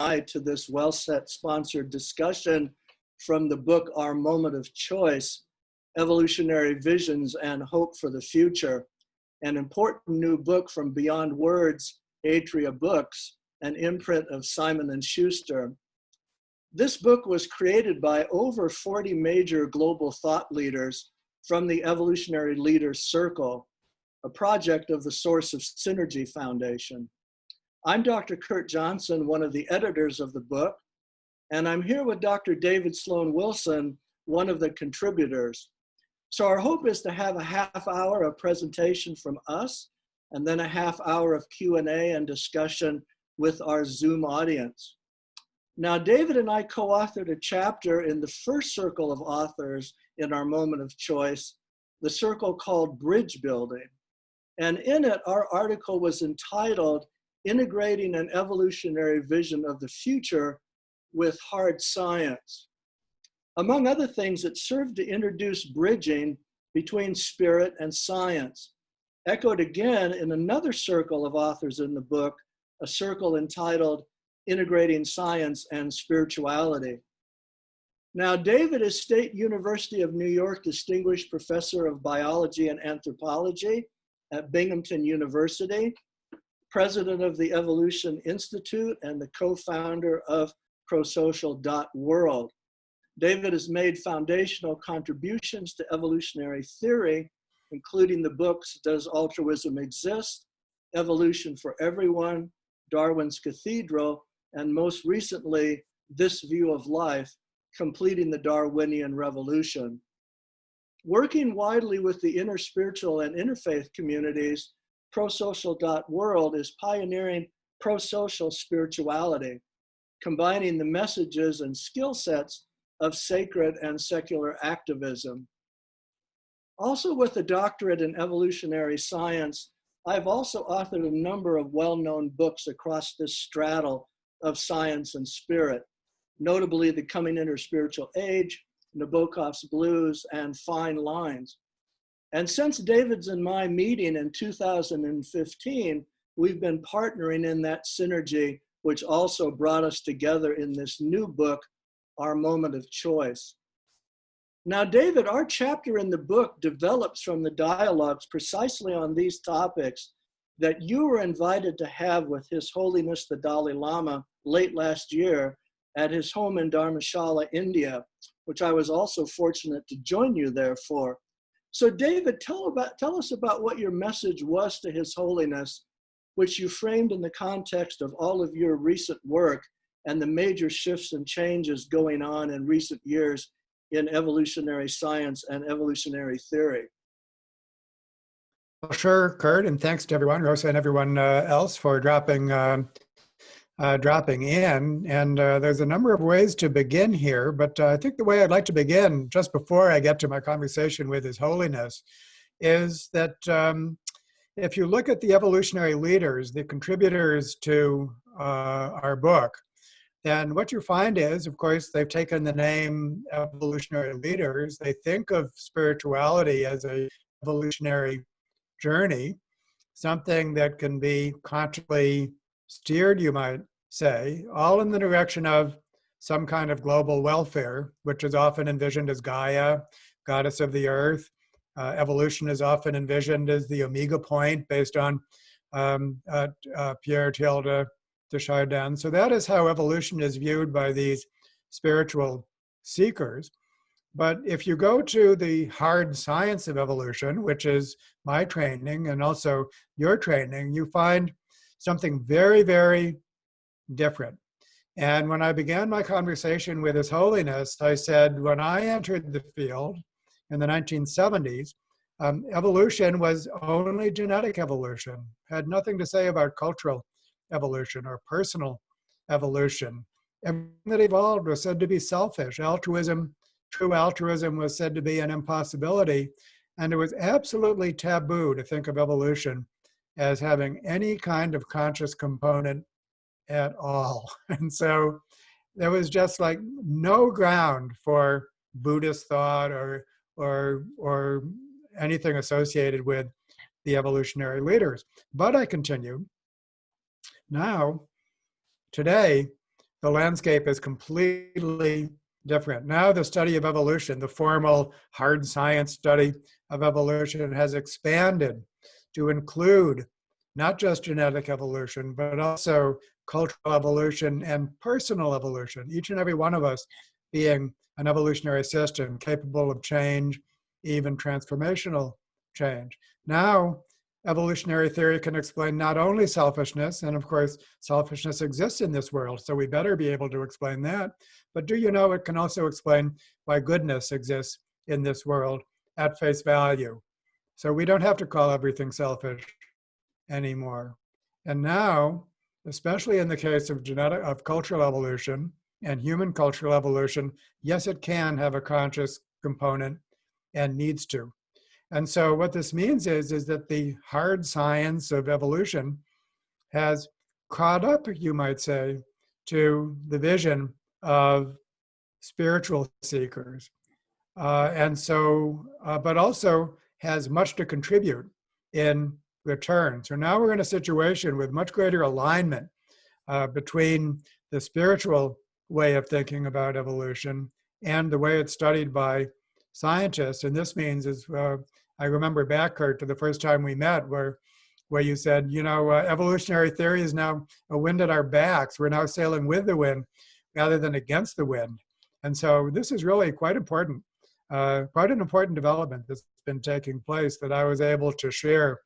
to this WellSet sponsored discussion from the book, Our Moment of Choice, Evolutionary Visions and Hope for the Future, an important new book from Beyond Words, Atria Books, an imprint of Simon & Schuster. This book was created by over 40 major global thought leaders from the Evolutionary Leaders Circle, a project of the Source of Synergy Foundation. I'm Dr. Kurt Johnson, one of the editors of the book, and I'm here with Dr. David Sloan Wilson, one of the contributors. So our hope is to have a half hour of presentation from us, and then a half hour of Q&A and discussion with our Zoom audience. Now, David and I co-authored a chapter in the first circle of authors in Our Moment of Choice, the circle called Bridge Building. And in it, our article was entitled, Integrating an Evolutionary Vision of the Future with Hard Science. Among other things, it served to introduce bridging between spirit and science, echoed again in another circle of authors in the book, a circle entitled Integrating Science and Spirituality. Now, David is State University of New York Distinguished Professor of Biology and Anthropology at Binghamton University, President of the Evolution Institute, and the co-founder of prosocial.world. David has made foundational contributions to evolutionary theory, including the books Does Altruism Exist?, Evolution for Everyone, Darwin's Cathedral, and most recently, This View of Life, Completing the Darwinian Revolution. Working widely with the interspiritual and interfaith communities, prosocial.world is pioneering prosocial spirituality, combining the messages and skill sets of sacred and secular activism. Also with a doctorate in evolutionary science, I've also authored a number of well-known books across this straddle of science and spirit, notably The Coming Interspiritual Age, Nabokov's Blues, and Fine Lines. And since David's and my meeting in 2015, we've been partnering in that synergy, which also brought us together in this new book, Our Moment of Choice. Now, David, our chapter in the book develops from the dialogues precisely on these topics that you were invited to have with His Holiness the Dalai Lama late last year at his home in Dharamshala, India, which I was also fortunate to join you there for. So David, tell us about what your message was to His Holiness, which you framed in the context of all of your recent work and the major shifts and changes going on in recent years in evolutionary science and evolutionary theory. Well, sure, Kurt, and thanks to everyone, Rosa and everyone else for dropping in. And there's a number of ways to begin here, but I think the way I'd like to begin, just before I get to my conversation with His Holiness, is that if you look at the evolutionary leaders, the contributors to our book, then what you find is, of course, they've taken the name evolutionary leaders. They think of spirituality as an evolutionary journey, something that can be consciously steered, you might say, all in the direction of some kind of global welfare, which is often envisioned as Gaia, goddess of the earth. Evolution is often envisioned as the omega point based on Pierre Tilde de Chardin. So that is how evolution is viewed by these spiritual seekers. But if you go to the hard science of evolution, which is my training and also your training, you find something very, very different. And when I began my conversation with His Holiness, I said, when I entered the field in the 1970s, evolution was only genetic evolution, had nothing to say about cultural evolution or personal evolution. Everything that evolved was said to be selfish. Altruism, true altruism, was said to be an impossibility. And it was absolutely taboo to think of evolution as having any kind of conscious component at all. And so there was just like no ground for Buddhist thought or anything associated with the evolutionary leaders. But I continued. Now, today, the landscape is completely different. Now the study of evolution, the formal hard science study of evolution, has expanded to include not just genetic evolution, but also cultural evolution and personal evolution, each and every one of us being an evolutionary system capable of change, even transformational change. Now, evolutionary theory can explain not only selfishness, and of course, selfishness exists in this world, so we better be able to explain that, but do you know it can also explain why goodness exists in this world at face value? So we don't have to call everything selfish anymore. And now, especially in the case of cultural evolution and human cultural evolution, yes, it can have a conscious component and needs to. And so what this means is that the hard science of evolution has caught up, you might say, to the vision of spiritual seekers. But also has much to contribute in return. So now we're in a situation with much greater alignment between the spiritual way of thinking about evolution and the way it's studied by scientists. And this means I remember back, Kurt, to the first time we met where you said, evolutionary theory is now a wind at our backs. We're now sailing with the wind rather than against the wind. And so this is really quite important, quite an important development that's been taking place that I was able to share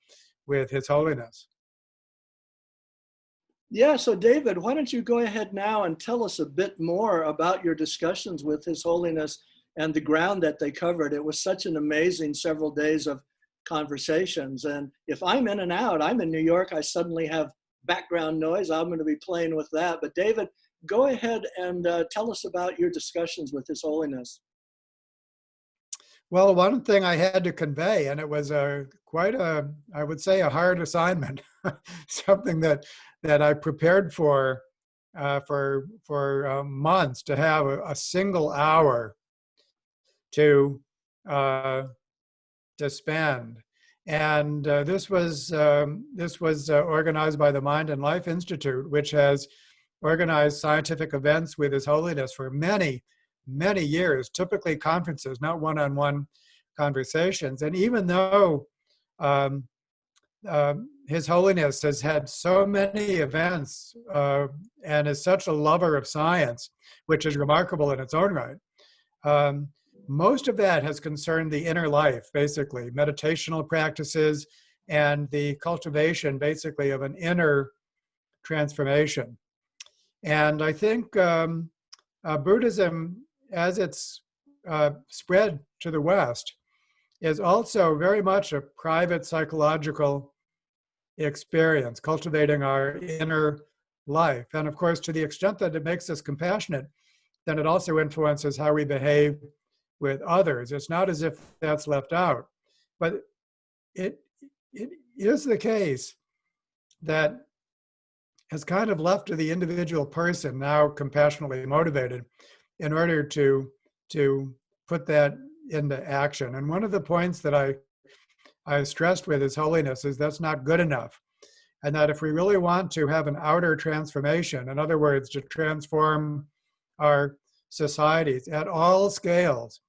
with His Holiness. Yeah, so David, why don't you go ahead now and tell us a bit more about your discussions with His Holiness and the ground that they covered. It was such an amazing several days of conversations. And if I'm in and out, I'm in New York, I suddenly have background noise. I'm going to be playing with that. But David, go ahead and tell us about your discussions with His Holiness. Well, one thing I had to convey, and it was quite I would say, a hard assignment, something that I prepared for months, to have a single hour to spend. And this was organized by the Mind and Life Institute, which has organized scientific events with His Holiness for many, many years, typically conferences, not one-on-one conversations. And even though His Holiness has had so many events and is such a lover of science, which is remarkable in its own right, most of that has concerned the inner life, basically, meditational practices and the cultivation, basically, of an inner transformation. And I think Buddhism, as it's spread to the West, is also very much a private psychological experience, cultivating our inner life. And of course, to the extent that it makes us compassionate, then it also influences how we behave with others. It's not as if that's left out, but it is the case that has kind of left to the individual person, now compassionately motivated, in order to put that into action. And one of the points that I stressed with His Holiness is that's not good enough. And that if we really want to have an outer transformation, in other words, to transform our societies at all scales,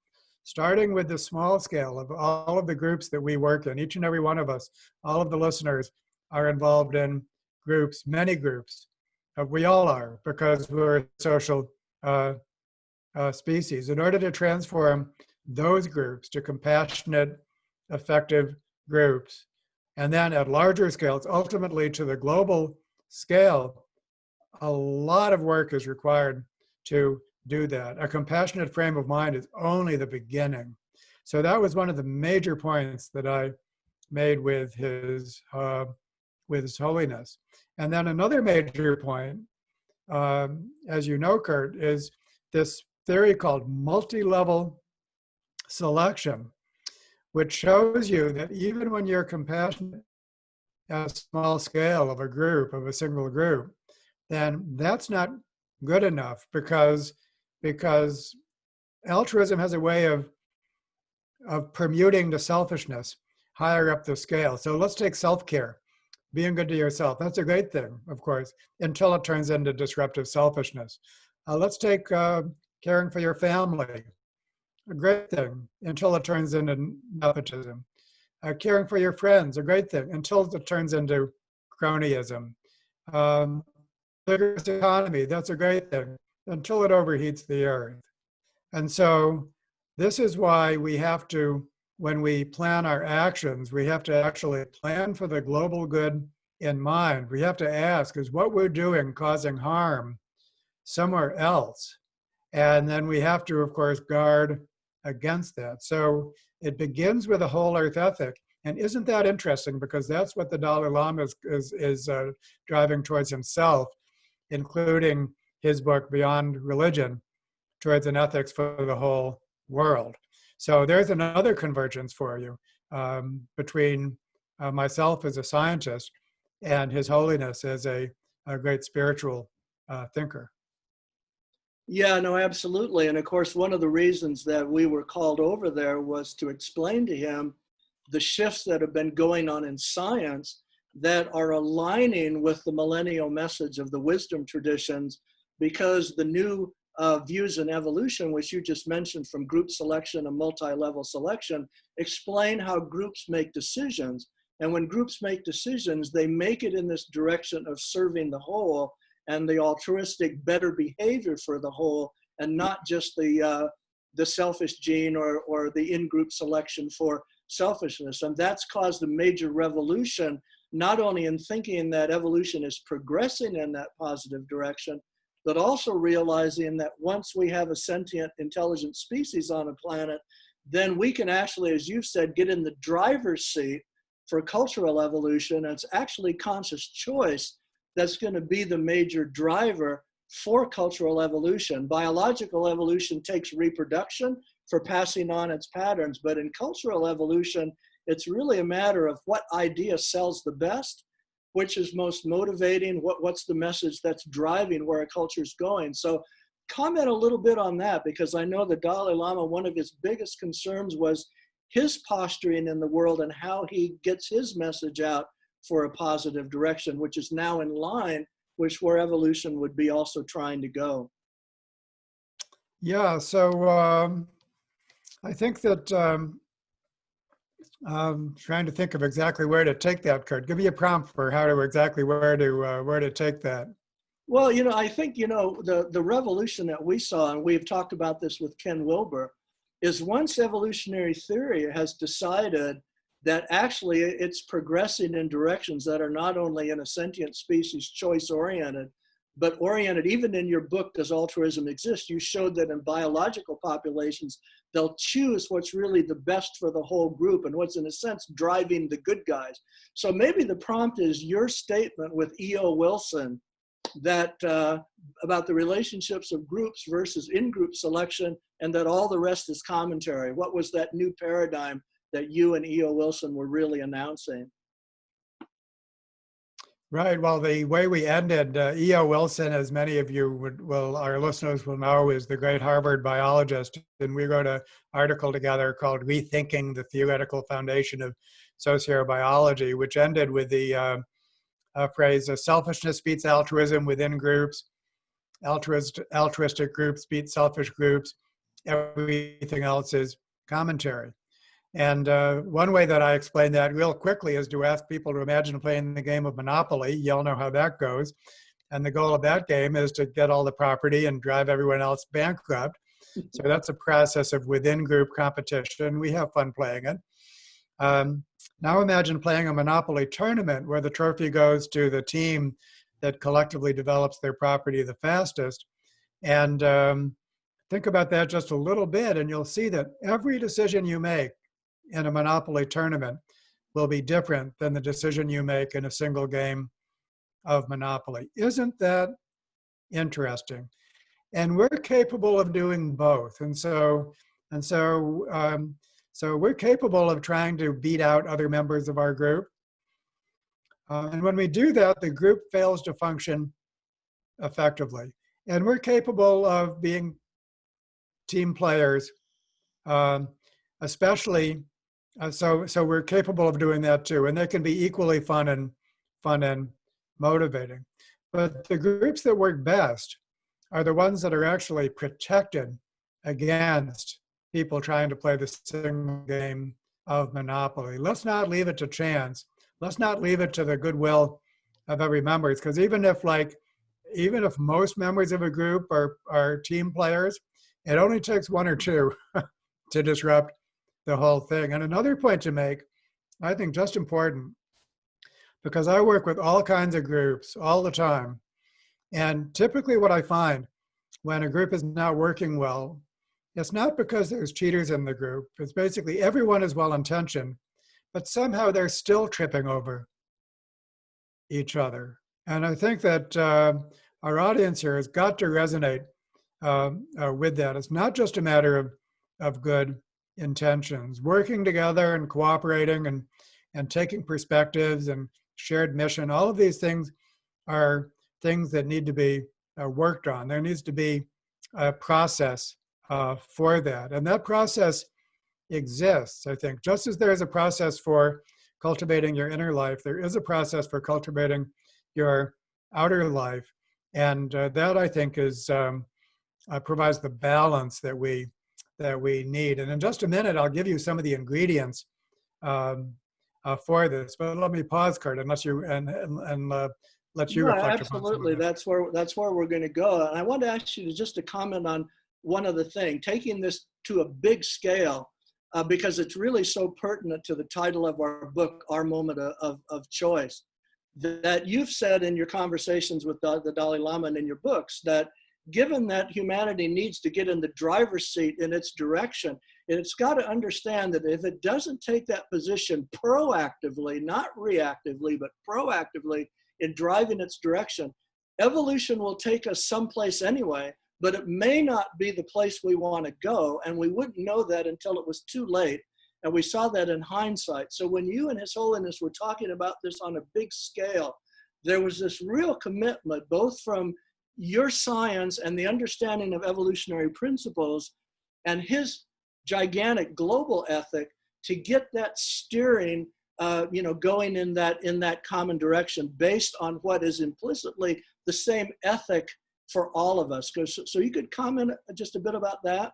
starting with the small scale of all of the groups that we work in, each and every one of us, all of the listeners are involved in groups, many groups. We all are, because we're a social species. In order to transform those groups to compassionate, effective groups, and then at larger scales, ultimately to the global scale, a lot of work is required to do that. A compassionate frame of mind is only the beginning. So that was one of the major points that I made with His Holiness. And then another major point, as you know, Kurt, is this theory called multi-level selection, which shows you that even when you're compassionate at a small scale of a group, of a single group, then that's not good enough, because altruism has a way of permuting to selfishness higher up the scale. So let's take self-care. being good to yourself. That's a great thing, of course, until it turns into disruptive selfishness. Let's take caring for your family, a great thing, until it turns into nepotism. Caring for your friends, a great thing, until it turns into cronyism. Vigorous economy, that's a great thing, until it overheats the earth. And so this is why we have to, when we plan our actions, we have to actually plan for the global good in mind. We have to ask, is what we're doing causing harm somewhere else? And then we have to, of course, guard against that. So it begins with a whole earth ethic. And isn't that interesting? Because that's what the Dalai Lama is driving towards himself, including his book, Beyond Religion, towards an ethics for the whole world. So there's another convergence for you between myself as a scientist and His Holiness as a great spiritual thinker. Yeah, no, absolutely. And of course, one of the reasons that we were called over there was to explain to him the shifts that have been going on in science that are aligning with the millennial message of the wisdom traditions, because the new views in evolution, which you just mentioned, from group selection and multi-level selection, explain how groups make decisions. And when groups make decisions, they make it in this direction of serving the whole and the altruistic better behavior for the whole, and not just the selfish gene or the in-group selection for selfishness. And that's caused a major revolution, not only in thinking that evolution is progressing in that positive direction, but also realizing that once we have a sentient, intelligent species on a planet, then we can actually, as you've said, get in the driver's seat for cultural evolution. And it's actually conscious choice that's going to be the major driver for cultural evolution. Biological evolution takes reproduction for passing on its patterns, but in cultural evolution, it's really a matter of what idea sells the best, which is most motivating, what's the message that's driving where a culture is going. So comment a little bit on that, because I know the Dalai Lama, one of his biggest concerns was his posturing in the world and how he gets his message out for a positive direction, which is now in line with where evolution would be also trying to go. Yeah, so I think that trying to think of exactly where to take that, Kurt. Give me a prompt for how to exactly where to take that. Well, I think, the revolution that we saw, and we've talked about this with Ken Wilber, is once evolutionary theory has decided that actually it's progressing in directions that are not only in a sentient species choice oriented, but oriented, even in your book, Does Altruism Exist? You showed that in biological populations, they'll choose what's really the best for the whole group and what's in a sense driving the good guys. So maybe the prompt is your statement with E.O. Wilson that about the relationships of groups versus in-group selection, and that all the rest is commentary. What was that new paradigm that you and E.O. Wilson were really announcing? Right. Well, the way we ended, E.O. Wilson, as many of you our listeners will know, is the great Harvard biologist. And we wrote an article together called Rethinking, the Theoretical Foundation of Sociobiology, which ended with the phrase, selfishness beats altruism within groups, altruistic groups beat selfish groups, everything else is commentary. And one way that I explain that real quickly is to ask people to imagine playing the game of Monopoly. You all know how that goes. And the goal of that game is to get all the property and drive everyone else bankrupt. So that's a process of within-group competition. We have fun playing it. Now imagine playing a Monopoly tournament where the trophy goes to the team that collectively develops their property the fastest. And think about that just a little bit, and you'll see that every decision you make in a Monopoly tournament will be different than the decision you make in a single game of Monopoly. Isn't that interesting? And we're capable of doing both. And so we're capable of trying to beat out other members of our group. And when we do that, the group fails to function effectively. And we're capable of being team players, especially. So we're capable of doing that too. And they can be equally fun and fun and motivating. But the groups that work best are the ones that are actually protected against people trying to play the single game of Monopoly. Let's not leave it to chance. Let's not leave it to the goodwill of every member. Because even if most members of a group are team players, it only takes one or two to disrupt the whole thing. And another point to make, I think just important, because I work with all kinds of groups all the time. And typically what I find when a group is not working well, it's not because there's cheaters in the group. It's basically everyone is well-intentioned, but somehow they're still tripping over each other. And I think that our audience here has got to resonate with that. It's not just a matter of good intentions. Working together and cooperating and taking perspectives and shared mission, all of these things are things that need to be worked on. There needs to be a process for that. And that process exists, I think. Just as there is a process for cultivating your inner life, there is a process for cultivating your outer life. And that, I think, is provides the balance that we need. And in just a minute, I'll give you some of the ingredients for this. But let me pause, Kurt, unless you let you reflect upon some of absolutely. it. That's where we're going to go. And I want to ask you just to comment on one other thing, taking this to a big scale, because it's really so pertinent to the title of our book, Our Moment of Choice, that you've said in your conversations with the Dalai Lama and in your books that given that humanity needs to get in the driver's seat in its direction, it's got to understand that if it doesn't take that position proactively, not reactively, but proactively in driving its direction, evolution will take us someplace anyway, but it may not be the place we want to go. And we wouldn't know that until it was too late. And we saw that in hindsight. So when you and His Holiness were talking about this on a big scale, there was this real commitment, both from your science and the understanding of evolutionary principles and his gigantic global ethic to get that steering going in that common direction based on what is implicitly the same ethic for all of us. So you could comment just a bit about that?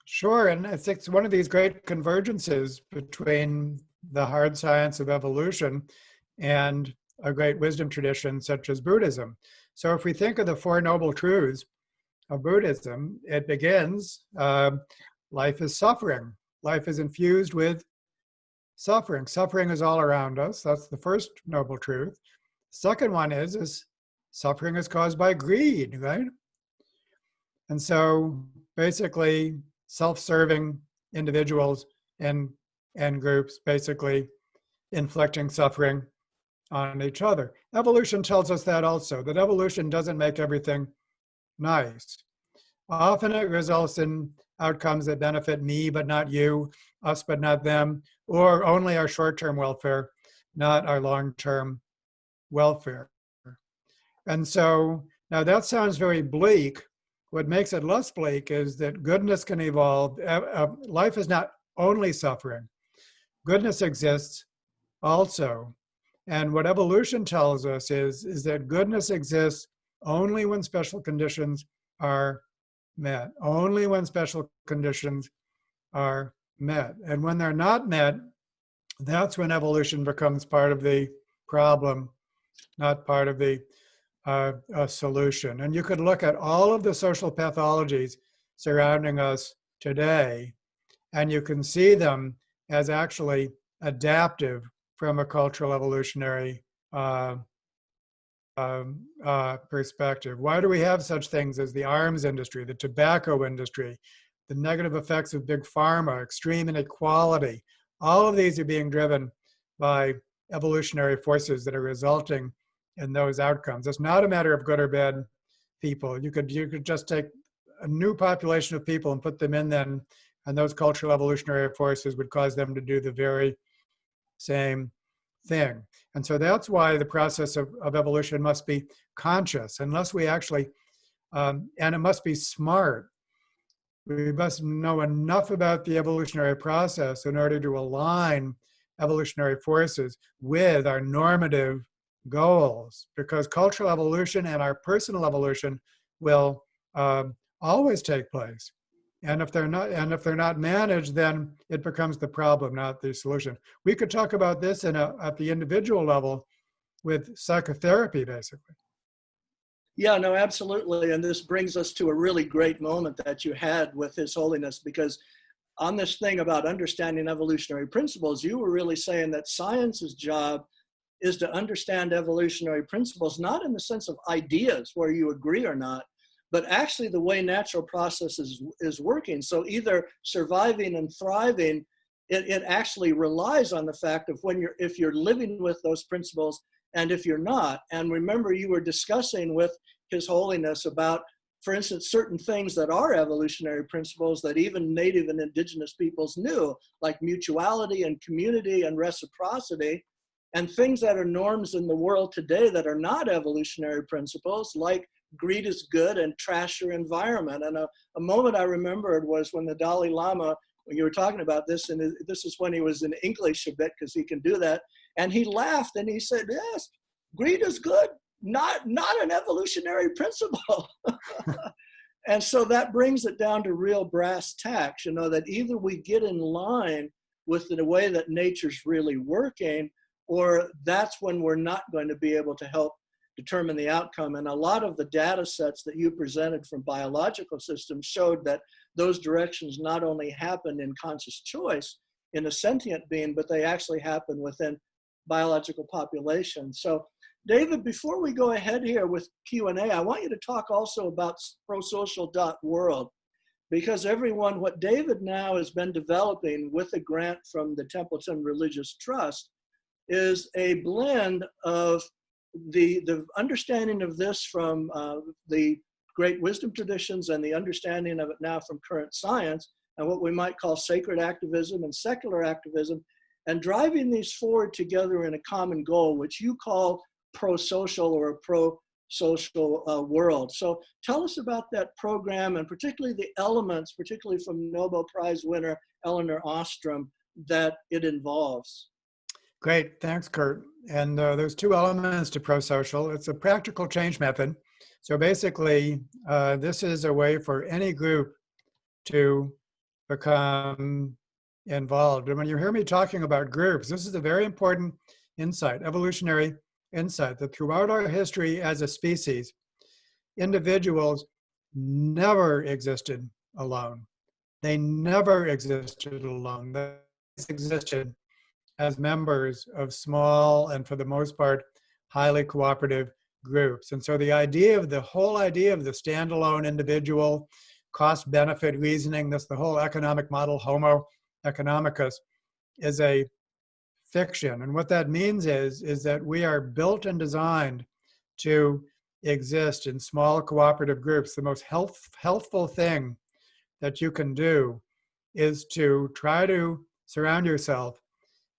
Sure, and I think it's one of these great convergences between the hard science of evolution and a great wisdom tradition such as Buddhism. So if we think of the Four Noble Truths of Buddhism, it begins, life is suffering. Life is infused with suffering. Suffering is all around us. That's the first noble truth. Second one is suffering is caused by greed, right? And so basically self-serving individuals and groups basically inflicting suffering on each other. Evolution tells us that also, that evolution doesn't make everything nice. Often it results in outcomes that benefit me but not you, us but not them, or only our short-term welfare, not our long-term welfare. And so now that sounds very bleak. What makes it less bleak is that goodness can evolve. Life is not only suffering. Goodness exists also. And what evolution tells us is that goodness exists only when special conditions are met, only when special conditions are met. And when they're not met, that's when evolution becomes part of the problem, not part of the solution. And you could look at all of the social pathologies surrounding us today, and you can see them as actually adaptive from a cultural evolutionary perspective. Why do we have such things as the arms industry, the tobacco industry, the negative effects of big pharma, extreme inequality? All of these are being driven by evolutionary forces that are resulting in those outcomes. It's not a matter of good or bad people. You could just take a new population of people and put them in then, and those cultural evolutionary forces would cause them to do the very same thing. And so that's why the process of evolution must be conscious, unless we actually, and it must be smart. We must know enough about the evolutionary process in order to align evolutionary forces with our normative goals, because cultural evolution and our personal evolution will always take place. And if they're not managed, then it becomes the problem, not the solution. We could talk about this at the individual level with psychotherapy, basically. Yeah, no, absolutely. And this brings us to a really great moment that you had with His Holiness, because on this thing about understanding evolutionary principles, you were really saying that science's job is to understand evolutionary principles, not in the sense of ideas where you agree or not, but actually the way natural processes is working. So either surviving and thriving, it actually relies on the fact of if you're living with those principles and if you're not. And remember, you were discussing with His Holiness about, for instance, certain things that are evolutionary principles that even native and indigenous peoples knew, like mutuality and community and reciprocity, and things that are norms in the world today that are not evolutionary principles, like greed is good and trash your environment. And a moment I remembered was when the Dalai Lama, when you were talking about this, and this is when he was in English a bit because he can do that, and he laughed and he said, yes, greed is good, not an evolutionary principle. And so that brings it down to real brass tacks, that either we get in line with the way that nature's really working, or that's when we're not going to be able to help determine the outcome. And a lot of the data sets that you presented from biological systems showed that those directions not only happen in conscious choice in a sentient being, but they actually happen within biological populations. So David, before we go ahead here with Q&A, I want you to talk also about prosocial.world, because everyone, what David now has been developing with a grant from the Templeton Religious Trust is a blend of the understanding of this from the great wisdom traditions and the understanding of it now from current science and what we might call sacred activism and secular activism, and driving these forward together in a common goal, which you call pro-social or a pro-social world. So tell us about that program, and particularly the elements, particularly from Nobel Prize winner Elinor Ostrom, that it involves. Great, thanks, Kurt. And there's two elements to pro-social. It's a practical change method. So basically, this is a way for any group to become involved. And when you hear me talking about groups, this is a very important insight, evolutionary insight, that throughout our history as a species, individuals never existed alone. They never existed alone. They existed as members of small and, for the most part, highly cooperative groups. And so the whole idea of the standalone individual, cost-benefit reasoning, the whole economic model, Homo economicus, is a fiction. And what that means is that we are built and designed to exist in small cooperative groups. The most healthful thing that you can do is to try to surround yourself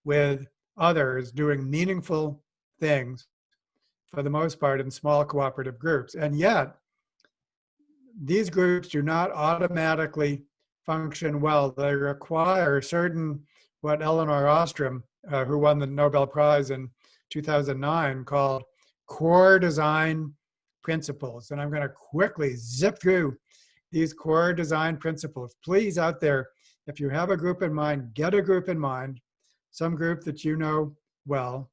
with others doing meaningful things, for the most part, in small cooperative groups. And yet, these groups do not automatically function well. They require certain, what Elinor Ostrom, who won the Nobel Prize in 2009, called core design principles. And I'm going to quickly zip through these core design principles. Please, out there, if you have a group in mind, get a group in mind, some group that you know well,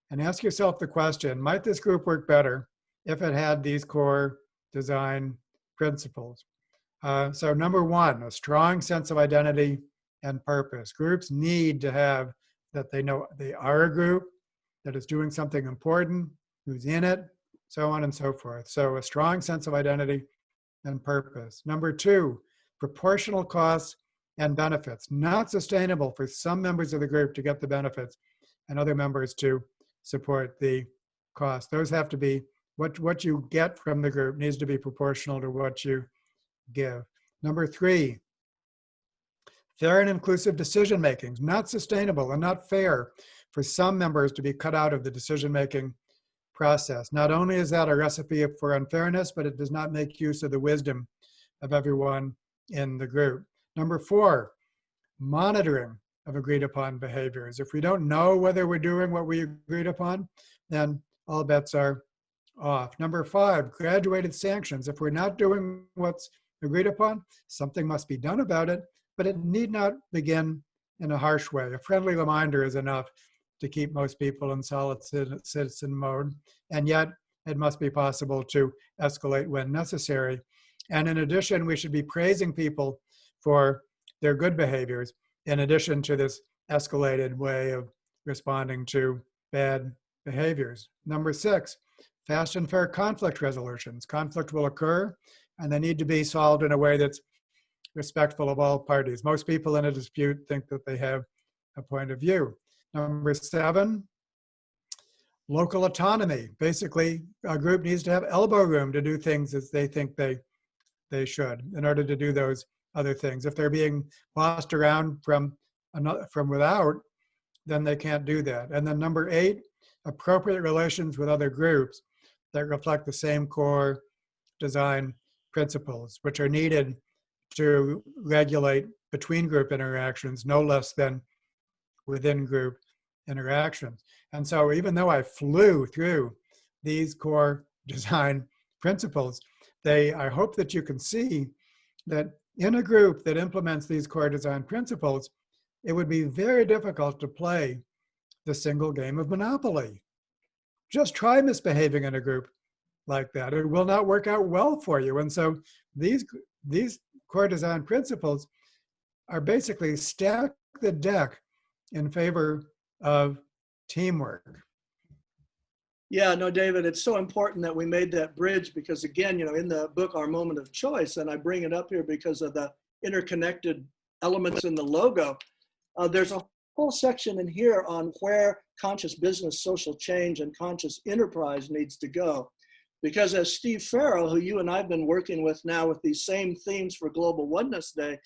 and ask yourself the question, might this group work better if it had these core design principles? So number one, a strong sense of identity and purpose. Groups need to have that they know they are a group, that is doing something important, who's in it, so on and so forth. So a strong sense of identity and purpose. Number two, proportional costs and benefits. Not sustainable for some members of the group to get the benefits and other members to support the cost. Those have to be, what you get from the group needs to be proportional to what you give. Number three, fair and inclusive decision making. Not sustainable and not fair for some members to be cut out of the decision-making process. Not only is that a recipe for unfairness, but it does not make use of the wisdom of everyone in the group. Number four, monitoring of agreed upon behaviors. If we don't know whether we're doing what we agreed upon, then all bets are off. Number 5, graduated sanctions. If we're not doing what's agreed upon, something must be done about it, but it need not begin in a harsh way. A friendly reminder is enough to keep most people in solid citizen mode, and yet it must be possible to escalate when necessary. And in addition, we should be praising people for their good behaviors, in addition to this escalated way of responding to bad behaviors. Number 6, fast and fair conflict resolutions. Conflict will occur, and they need to be solved in a way that's respectful of all parties. Most people in a dispute think that they have a point of view. Number 7, local autonomy. Basically, a group needs to have elbow room to do things as they think they should in order to do those other things. If they're being bossed around from without, then they can't do that. And then number 8, appropriate relations with other groups that reflect the same core design principles, which are needed to regulate between group interactions no less than within group interactions. And so even though I flew through these core design principles, I hope that you can see that in a group that implements these core design principles, it would be very difficult to play the single game of Monopoly. Just try misbehaving in a group like that. It will not work out well for you. And so these core design principles are basically stack the deck in favor of teamwork. Yeah, no, David, it's so important that we made that bridge because, again, in the book, Our Moment of Choice, and I bring it up here because of the interconnected elements in the logo, there's a whole section in here on where conscious business, social change, and conscious enterprise needs to go. Because as Steve Farrell, who you and I have been working with now with these same themes for Global Oneness Day,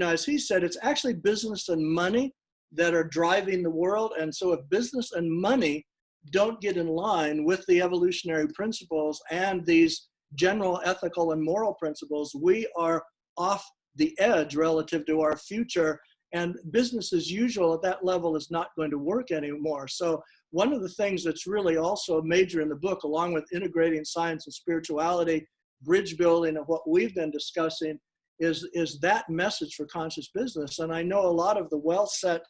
as he said, it's actually business and money that are driving the world. And so if business and money don't get in line with the evolutionary principles and these general ethical and moral principles, we are off the edge relative to our future. And business as usual at that level is not going to work anymore. So one of the things that's really also major in the book, along with integrating science and spirituality, bridge building, and what we've been discussing, is that message for conscious business. And I know a lot of the WellSet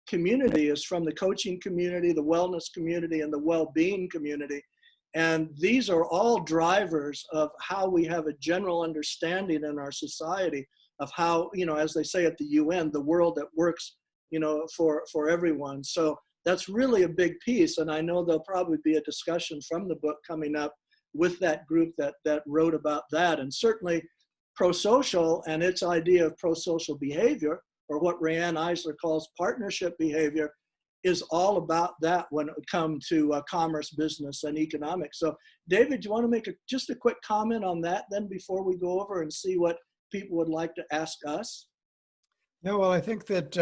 community is from the coaching community, the wellness community, and the well-being community. And these are all drivers of how we have a general understanding in our society of how, as they say at the UN, the world that works, for everyone. So that's really a big piece. And I know there'll probably be a discussion from the book coming up with that group that wrote about that. And certainly pro-social and its idea of pro-social behavior, or what Rayanne Eisler calls partnership behavior, is all about that when it comes to commerce, business, and economics. So David, do you want to make just a quick comment on that then before we go over and see what people would like to ask us? No, well, I think that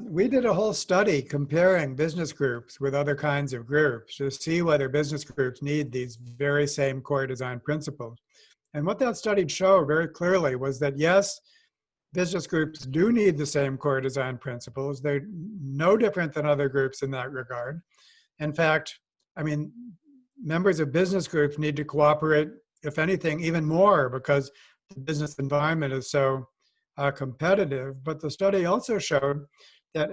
we did a whole study comparing business groups with other kinds of groups to see whether business groups need these very same core design principles. And what that study showed very clearly was that, yes, business groups do need the same core design principles. They're no different than other groups in that regard. In fact, members of business groups need to cooperate, if anything, even more because the business environment is so competitive. But the study also showed that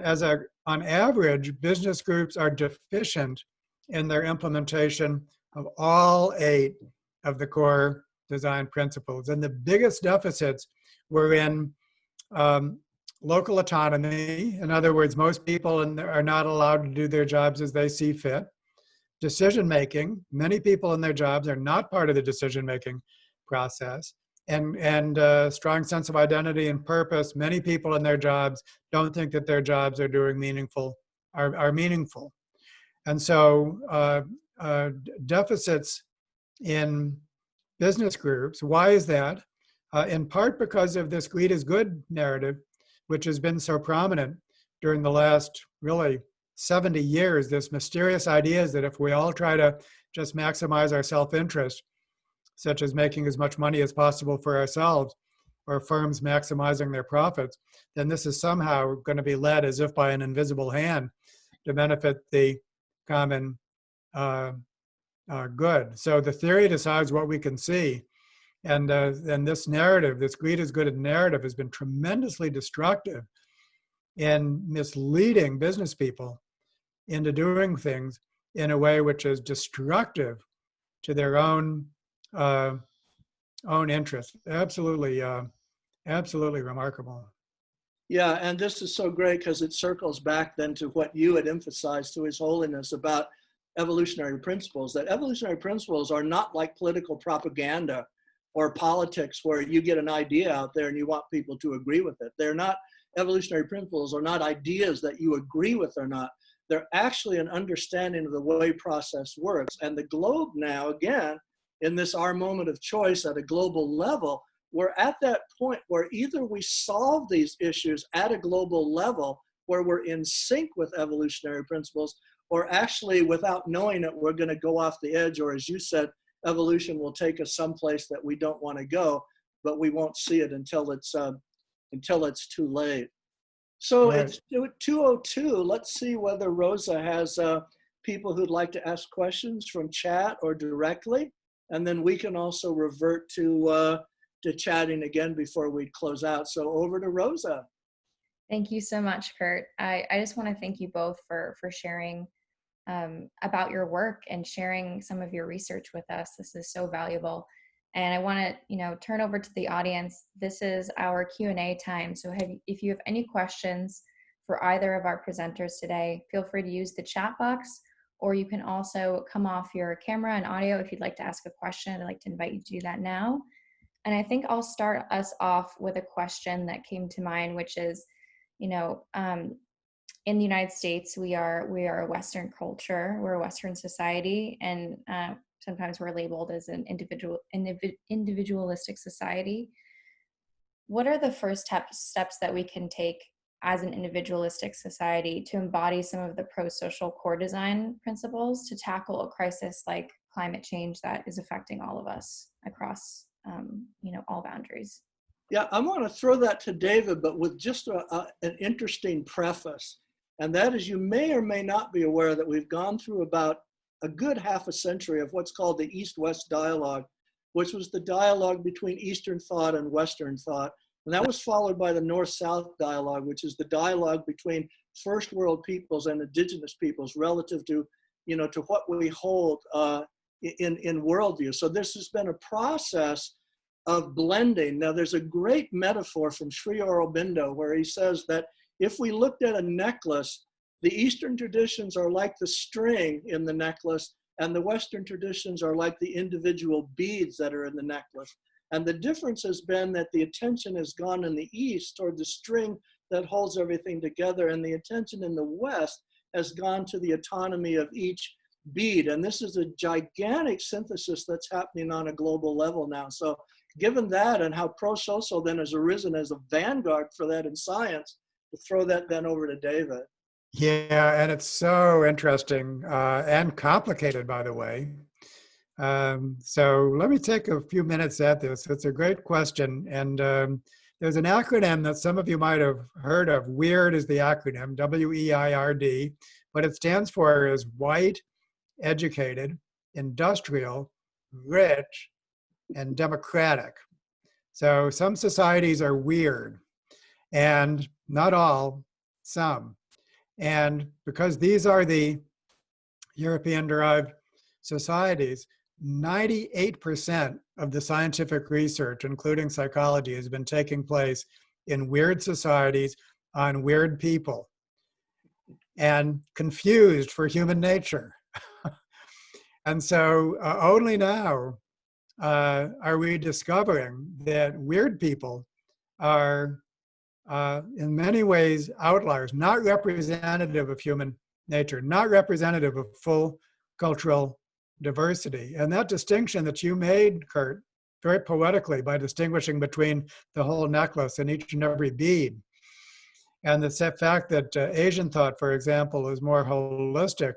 on average, business groups are deficient in their implementation of all 8 of the core design principles. And the biggest deficits were in local autonomy. In other words, most people are not allowed to do their jobs as they see fit. Decision-making, many people in their jobs are not part of the decision-making process. And strong sense of identity and purpose, many people in their jobs don't think that their jobs are meaningful. And so deficits in business groups, why is that? In part because of this greed is good narrative, which has been so prominent during the last really 70 years. This mysterious idea is that if we all try to just maximize our self-interest, such as making as much money as possible for ourselves, or firms maximizing their profits, then this is somehow going to be led as if by an invisible hand to benefit the common good. So the theory decides what we can see. And this narrative, this greed is good narrative, has been tremendously destructive in misleading business people into doing things in a way which is destructive to their own interests. Absolutely, absolutely remarkable. Yeah, and this is so great because it circles back then to what you had emphasized to His Holiness about evolutionary principles, that evolutionary principles are not like political propaganda or politics where you get an idea out there and you want people to agree with it. They're not, evolutionary principles are not ideas that you agree with or not. They're actually an understanding of the way process works. And the globe now, again, in this our moment of choice at a global level, we're at that point where either we solve these issues at a global level where we're in sync with evolutionary principles, or actually without knowing it, we're going to go off the edge, or as you said, evolution will take us someplace that we don't want to go, but we won't see it until it's too late. So Right. it's 2:02. Let's see whether Rosa has people who'd like to ask questions from chat or directly, and then we can also revert to chatting again before we close out. So over to Rosa. Thank you so much, Kurt. I just want to thank you both for sharing about your work and sharing some of your research with us. This is so valuable. And I want to, turn over to the audience. This is our Q&A time. So if you have any questions for either of our presenters today, feel free to use the chat box, or you can also come off your camera and audio if you'd like to ask a question. I'd like to invite you to do that now. And I think I'll start us off with a question that came to mind, which is, in the United States, we are a Western culture, we're a Western society, and sometimes we're labeled as an individualistic society. What are the first steps that we can take as an individualistic society to embody some of the pro-social core design principles to tackle a crisis like climate change that is affecting all of us across all boundaries? Yeah, I'm going to throw that to David, but with just an interesting preface. And that is, you may or may not be aware that we've gone through about a good half a century of what's called the East-West dialogue, which was the dialogue between Eastern thought and Western thought. And that was followed by the North-South dialogue, which is the dialogue between first world peoples and indigenous peoples relative to, to what we hold in worldview. So this has been a process of blending. Now, there's a great metaphor from Sri Aurobindo where he says that if we looked at a necklace, the Eastern traditions are like the string in the necklace, and the Western traditions are like the individual beads that are in the necklace. And the difference has been that the attention has gone in the East toward the string that holds everything together, and the attention in the West has gone to the autonomy of each bead. And this is a gigantic synthesis that's happening on a global level now. So given that and how pro-social then has arisen as a vanguard for that in science, to throw that then over to David. Yeah, and it's so interesting and complicated, by the way. So let me take a few minutes at this. It's a great question. And there's an acronym that some of you might have heard of. WEIRD is the acronym, W-E-I-R-D. What it stands for is white, educated, industrial, rich, and democratic. So some societies are weird, and not all, some. And because these are the European-derived societies, 98% of the scientific research, including psychology, has been taking place in weird societies on weird people and confused for human nature. And so only now are we discovering that weird people are in many ways outliers, not representative of human nature, not representative of full cultural diversity. And that distinction that you made, Kurt, very poetically by distinguishing between the whole necklace and each and every bead, and the fact that Asian thought, for example, is more holistic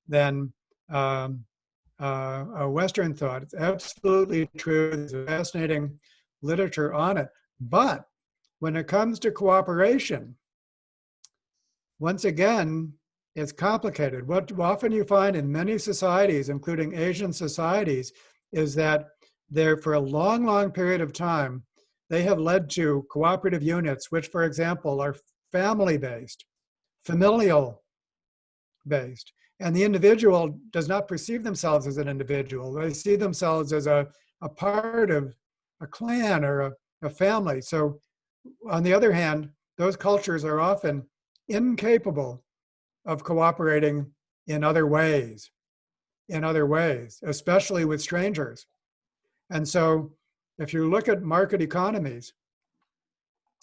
than a Western thought. It's absolutely true. There's a fascinating literature on it. But when it comes to cooperation, once again, It's complicated. What often you find in many societies, including Asian societies, is that there, for a long, long period of time, they have led to cooperative units, which, for example, are family-based, familial-based. And the individual does not perceive themselves as an individual. They see themselves as a part of a clan or a family. So on the other hand, those cultures are often incapable of cooperating in other ways, especially with strangers. And so if you look at market economies,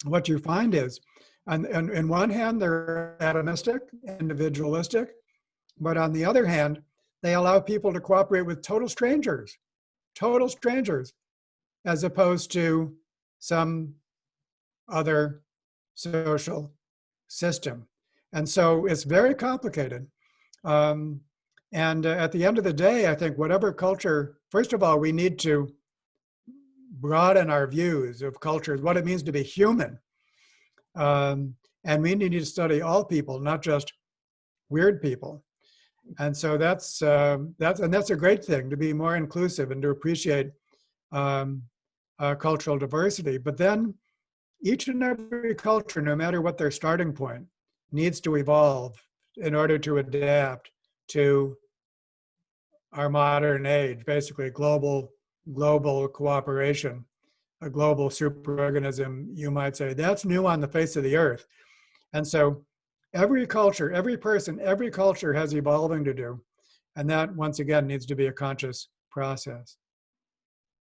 what you find is, on one hand, they're atomistic, individualistic, but on the other hand, they allow people to cooperate with total strangers, as opposed to some other social system. And so it's very complicated. And at the end of the day, I think whatever culture, first of all, we need to broaden our views of cultures, what it means to be human. And we need to study all people, not just weird people. And so that's a great thing, to be more inclusive and to appreciate cultural diversity. But then each and every culture, no matter what their starting point, needs to evolve in order to adapt to our modern age, basically global cooperation, a global superorganism, you might say. That's new on the face of the earth. And so every culture, every person, every culture has evolving to do. And that, once again, needs to be a conscious process.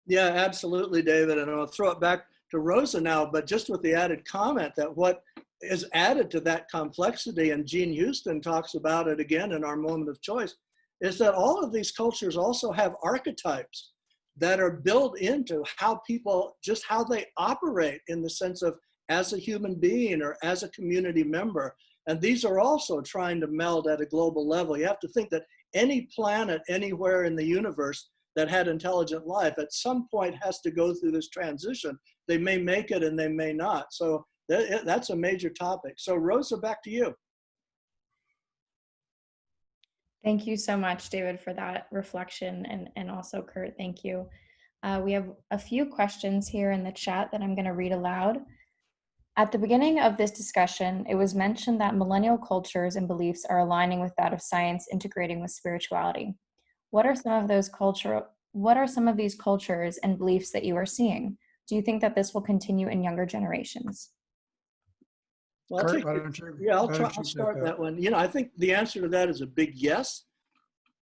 Yeah, absolutely, David. And I'll throw it back to Rosa now, but just with the added comment that what is added to that complexity, and Gene Houston talks about it again in Our Moment of Choice, is that all of these cultures also have archetypes that are built into how people, just how they operate in the sense of as a human being or as a community member. And these are also trying to meld at a global level. You have to think that any planet anywhere in the universe that had intelligent life at some point has to go through this transition. They may make it and they may not. So that's a major topic. So Rosa, back to you. Thank you so much, David, for that reflection, and also Kurt, thank you. We have a few questions here in the chat that I'm going to read aloud. At the beginning of this discussion, it was mentioned that millennial cultures and beliefs are aligning with that of science integrating with spirituality. What are some of these cultures and beliefs that you are seeing? Do you think that this will continue in younger generations? Well, Kurt, I'll start that one. You know, I think the answer to that is a big yes.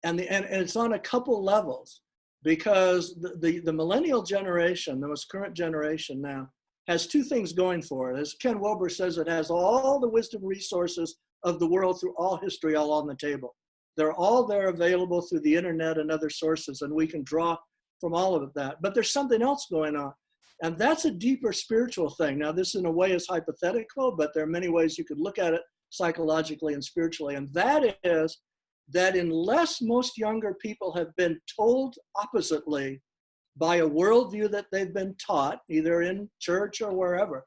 And it's on a couple levels, because the millennial generation, the most current generation now, has two things going for it. As Ken Wilber says, it has all the wisdom resources of the world through all history all on the table. They're all there available through the internet and other sources, and we can draw from all of that. But there's something else going on, and that's a deeper spiritual thing. Now, this in a way is hypothetical, but there are many ways you could look at it psychologically and spiritually, and that is that unless most younger people have been told oppositely by a worldview that they've been taught, either in church or wherever,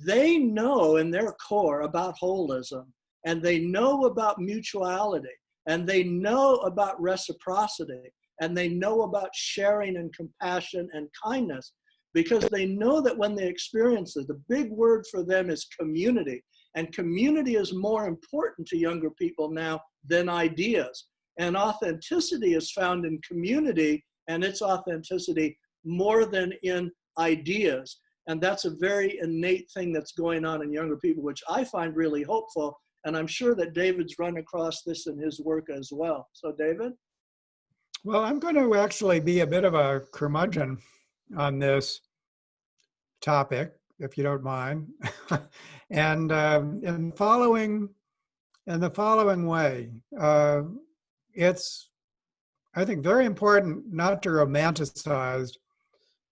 they know in their core about holism, and they know about mutuality, and they know about reciprocity, and they know about sharing and compassion and kindness, because they know that when they experience it, the big word for them is community. And community is more important to younger people now than ideas. And authenticity is found in community and its authenticity more than in ideas. And that's a very innate thing that's going on in younger people, which I find really hopeful. And I'm sure that David's run across this in his work as well. So David? Well, I'm going to actually be a bit of a curmudgeon on this topic, if you don't mind. And in the following way, it's, I think, very important not to romanticize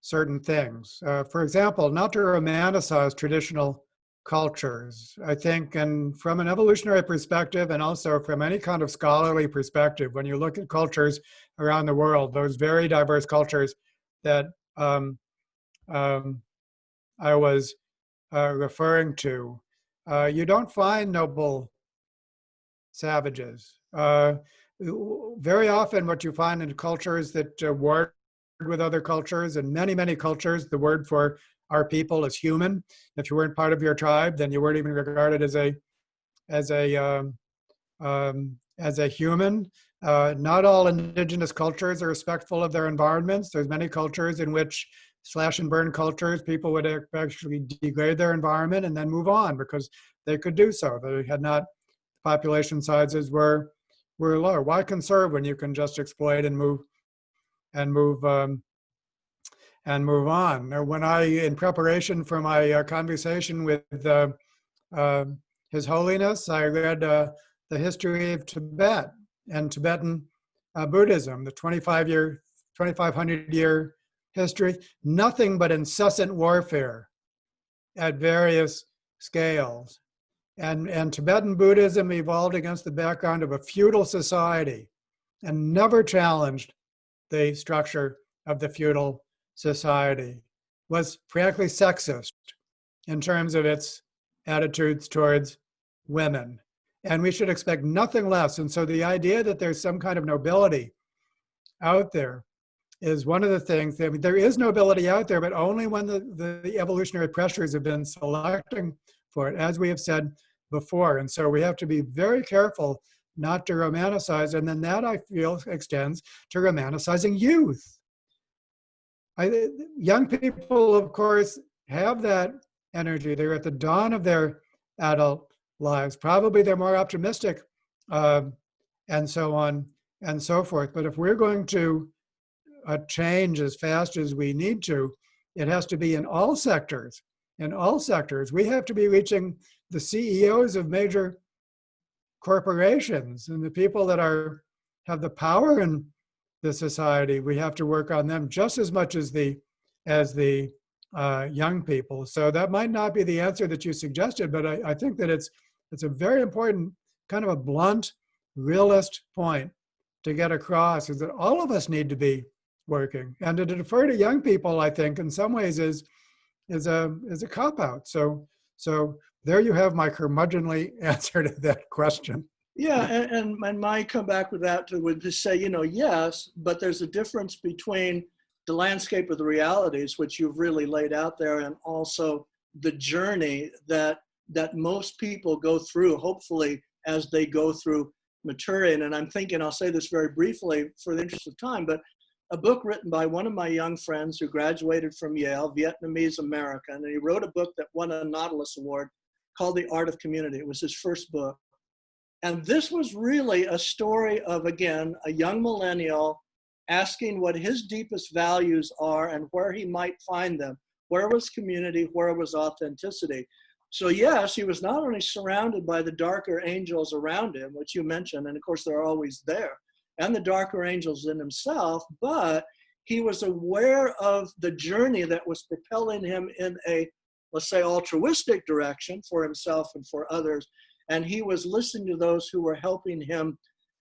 certain things. For example, not to romanticize traditional cultures. I think, and from an evolutionary perspective, and also from any kind of scholarly perspective, when you look at cultures around the world, those very diverse cultures that I was referring to, you don't find noble savages. Very often what you find in cultures that warred with other cultures, in many, many cultures, the word for our people is human. If you weren't part of your tribe, then you weren't even regarded as a human. Not all indigenous cultures are respectful of their environments. There's many cultures in which slash and burn cultures, people would actually degrade their environment and then move on because they could do so. They had not, population sizes were lower. Why conserve when you can just exploit and move on? Now, when in preparation for my conversation with His Holiness, I read the history of Tibet and Tibetan Buddhism, the 2,500-year history, nothing but incessant warfare at various scales. And Tibetan Buddhism evolved against the background of a feudal society and never challenged the structure of the feudal society, was frankly sexist in terms of its attitudes towards women. And we should expect nothing less. And so the idea that there's some kind of nobility out there is one of the things. I mean, there is nobility out there, but only when the evolutionary pressures have been selecting for it, as we have said before. And so we have to be very careful not to romanticize. And then that, I feel, extends to romanticizing youth. Young people, of course, have that energy. They're at the dawn of their adult lives. Probably they're more optimistic, and so on and so forth. But if we're going to change as fast as we need to, it has to be in all sectors. In all sectors, we have to be reaching the CEOs of major corporations and the people that have the power in the society. We have to work on them just as much as the young people. So that might not be the answer that you suggested, but I think that it's a very important, kind of a blunt, realist point to get across, is that all of us need to be working. And to defer to young people, I think, in some ways is a cop-out. So there you have my curmudgeonly answer to that question. Yeah, and my comeback with that would just say, yes, but there's a difference between the landscape of the realities, which you've really laid out there, and also the journey that most people go through, hopefully, as they go through maturing. And I'm thinking, I'll say this very briefly for the interest of time, but a book written by one of my young friends who graduated from Yale, Vietnamese American, and he wrote a book that won a Nautilus Award called The Art of Community. It was his first book. And this was really a story of, again, a young millennial asking what his deepest values are and where he might find them. Where was community? Where was authenticity? So yes, he was not only surrounded by the darker angels around him, which you mentioned, and of course they're always there, and the darker angels in himself, but he was aware of the journey that was propelling him in a, let's say, altruistic direction for himself and for others. And he was listening to those who were helping him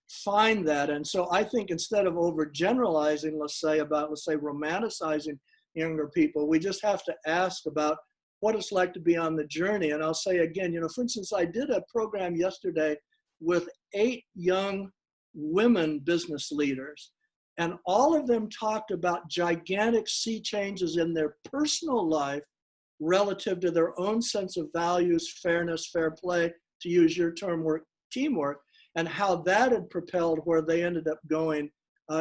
find that. And so I think instead of overgeneralizing, let's say, romanticizing younger people, we just have to ask about what it's like to be on the journey. And I'll say again, for instance, I did a program yesterday with 8 young women business leaders, and all of them talked about gigantic sea changes in their personal life relative to their own sense of values, fairness, fair play, to use your term, teamwork, and how that had propelled where they ended up going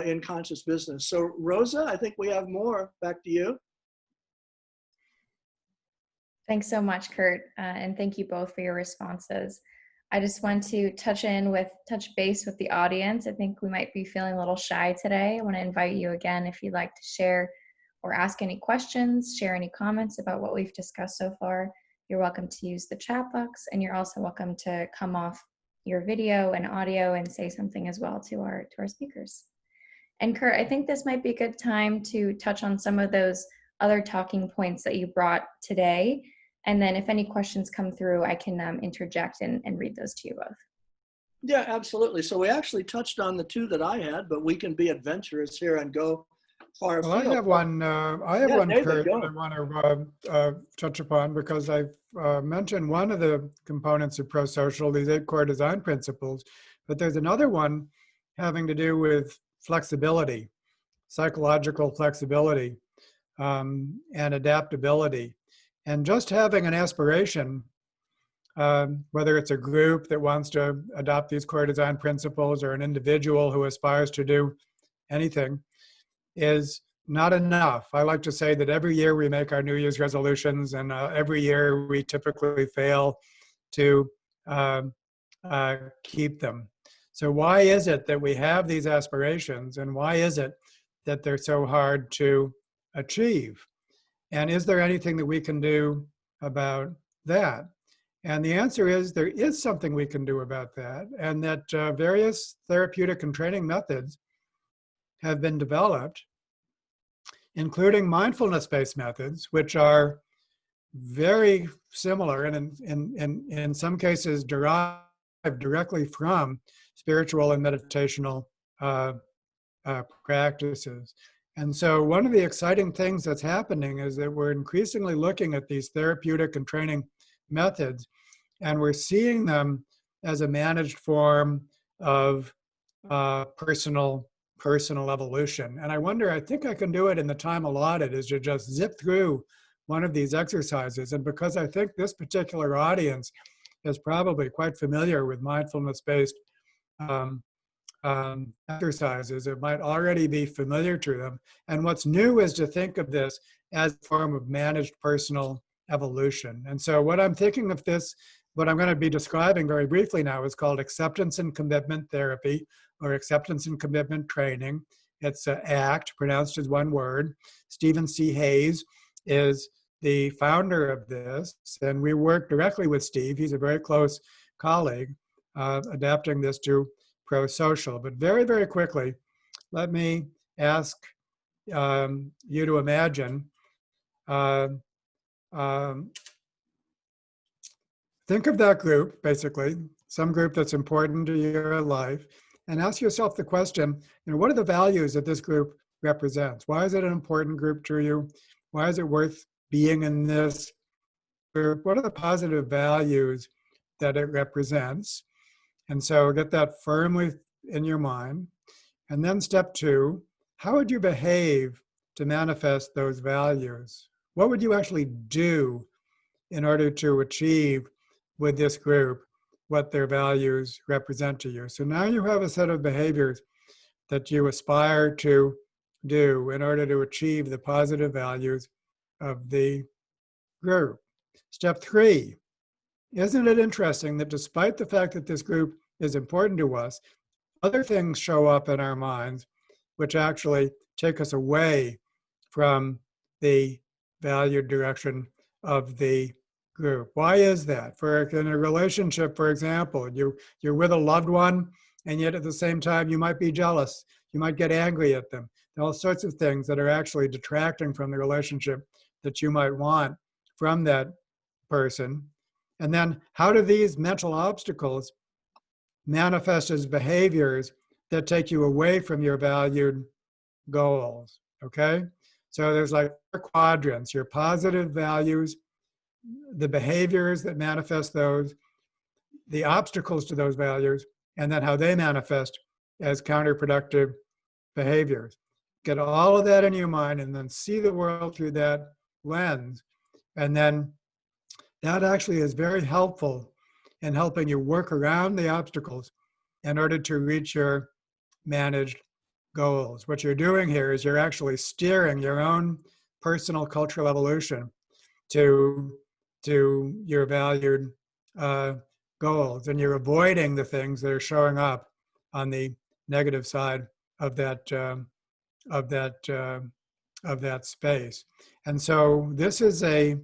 in conscious business. So Rosa, I think we have more. Back to you. Thanks so much, Kurt, and thank you both for your responses. I just want to touch base with the audience. I think we might be feeling a little shy today. I want to invite you again, if you'd like to share or ask any questions, share any comments about what we've discussed so far. You're welcome to use the chat box, and you're also welcome to come off your video and audio and say something as well to our speakers. And Kurt, I think this might be a good time to touch on some of those other talking points that you brought today. And then if any questions come through, I can interject and read those to you both. Yeah, absolutely. So we actually touched on the 2 that I had, but we can be adventurous here and go far Well, I afield. have one. I have Yeah, one, David, Kurt, that go. I want to touch upon because I've mentioned one of the components of pro-social, these 8 core design principles, but there's another one having to do with flexibility, psychological flexibility, and adaptability, and just having an aspiration, whether it's a group that wants to adopt these core design principles or an individual who aspires to do anything, is not enough. I like to say that every year we make our New Year's resolutions, and every year we typically fail to um, keep them. So why is it that we have these aspirations, and why is it that they're so hard to achieve? And is there anything that we can do about that? And the answer is there is something we can do about that, and that various therapeutic and training methods have been developed, including mindfulness-based methods, which are very similar and in some cases derived directly from spiritual and meditational practices. And so one of the exciting things that's happening is that we're increasingly looking at these therapeutic and training methods, and we're seeing them as a managed form of personal evolution. And I wonder, I think I can do it in the time allotted, is to just zip through one of these exercises. And because I think this particular audience is probably quite familiar with mindfulness-based exercises, it might already be familiar to them. And what's new is to think of this as a form of managed personal evolution. And so what I'm thinking of this, what I'm going to be describing very briefly now, is called acceptance and commitment therapy, or acceptance and commitment training. It's ACT, pronounced as one word. Stephen C. Hayes is the founder of this, and we work directly with Steve. He's a very close colleague, adapting this to pro-social. But very, very quickly, let me ask you to imagine, think of that group, basically, some group that's important to your life, and ask yourself the question, what are the values that this group represents? Why is it an important group to you? Why is it worth being in this group? What are the positive values that it represents? And so get that firmly in your mind. And then step 2, how would you behave to manifest those values? What would you actually do in order to achieve with this group what their values represent to you? So now you have a set of behaviors that you aspire to do in order to achieve the positive values of the group. Step 3, isn't it interesting that despite the fact that this group is important to us, other things show up in our minds which actually take us away from the valued direction of the group? Why is that? In a relationship, for example, you're with a loved one, and yet at the same time you might be jealous. You might get angry at them. There are all sorts of things that are actually detracting from the relationship that you might want from that person. And then how do these mental obstacles manifest as behaviors that take you away from your valued goals? Okay? So there's like 4 quadrants: your positive values, the behaviors that manifest those, the obstacles to those values, and then how they manifest as counterproductive behaviors. Get all of that in your mind and then see the world through that lens. And then that actually is very helpful in helping you work around the obstacles in order to reach your managed goals. What you're doing here is you're actually steering your own personal cultural evolution to your valued goals, and you're avoiding the things that are showing up on the negative side of that space. And so this is a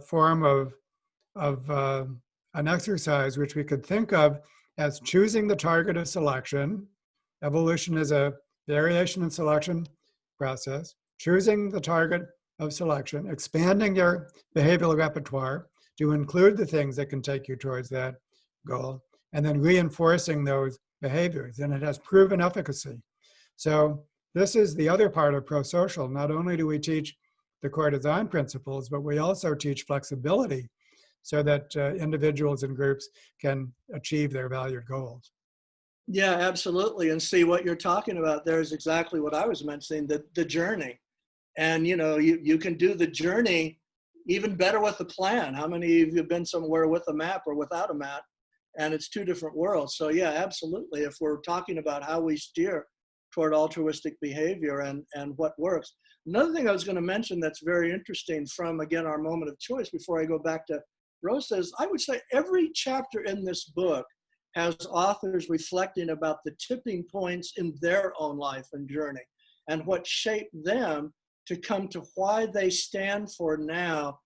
form of an exercise which we could think of as choosing the target of selection. Evolution is a variation in selection process. Choosing the target of selection, expanding your behavioral repertoire to include the things that can take you towards that goal, and then reinforcing those behaviors. And it has proven efficacy. So this is the other part of pro-social. Not only do we teach the core design principles, but we also teach flexibility so that individuals and groups can achieve their valued goals. Yeah, absolutely. And see, what you're talking about there is exactly what I was mentioning, the journey. And you can do the journey even better with a plan. How many of you have been somewhere with a map or without a map? And it's two different worlds. So yeah, absolutely. If we're talking about how we steer toward altruistic behavior and what works. Another thing I was going to mention that's very interesting from, again, our moment of choice, before I go back to Rosa's, I would say every chapter in this book has authors reflecting about the tipping points in their own life and journey and what shaped them to come to why they stand for now,